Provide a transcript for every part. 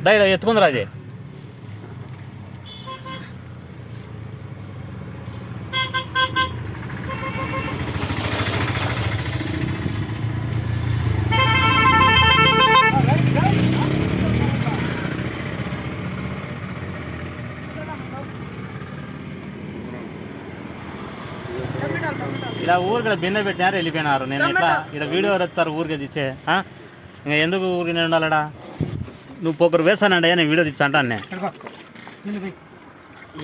దయ ఎత్తుకుంది రాజే ఇలా ఊరికి బిందె పెట్టినారు వెళ్ళిపోయినారు. నేను ఇట్లా ఇక్కడ వీడియో వస్తారు ఊరికి తెచ్చే ఇంకా ఎందుకు ఊరికి నేను ఉండాలడా? నువ్వు పొగరు వేసానండి నేను వీడియో తెచ్చా అంటాను.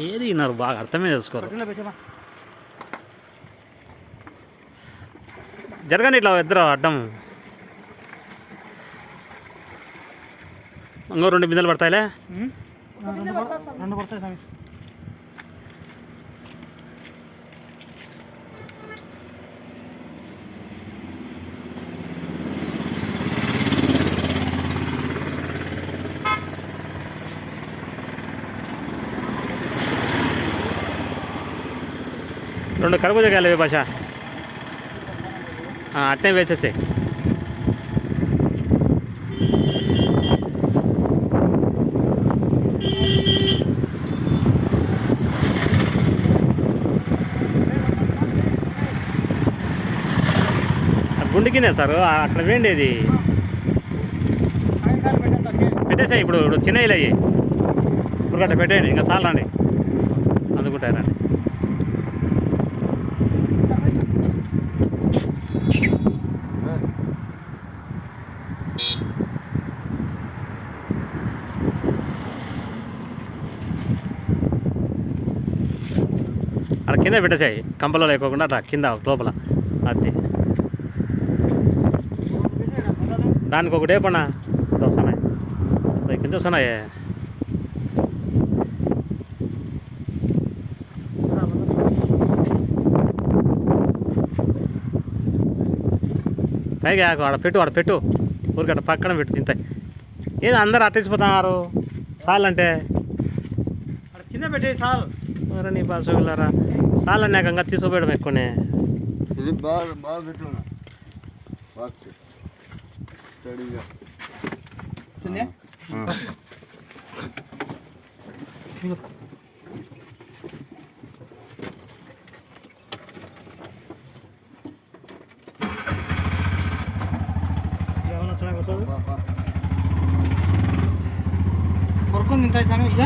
ఏది విన్నారు బాగా అర్థమే చేసుకోరు. జరగండి ఇట్లా ఇద్దరు అడ్డం. ఇంకో 2 బిందెలు పడతాయిలే. 2 పడతాయి స్వామి. రెండు కర్బూజకాయలు భాష అట్నే వేసేసి గుండెకినే సార్ అట్లా వేండేది పెట్టేసాయి. ఇప్పుడు చిన్న ఇల్లు అయ్యి ఇప్పుడు గట్ట పెట్టేయండి. ఇంకా చాలు రండి అందుకుంటారండి. అక్కడ కింద పెట్టేసాయి కంపలో లేకోకుండా అట్లా కింద లోపల అది దానికి ఒకటే పన్నా వస్తున్నాయి కింద వస్తున్నాయి. పైగా ఆడ పెట్టు ఊరికి అట్లా పక్కన పెట్టు తింటాయి. ఏదో అందరు అట్టించిపోతున్నారు సాలంటే కింద పెట్టే చాలు. మరి నీ బాగా చూడలేరా సాల్ అన్నాకంగా తీసుకోపోయడం ఎక్కువనే. ఇది బాగా పెట్టున్నా స్టడీగా కొరుకొని తింటాయి స్వామి. ఇక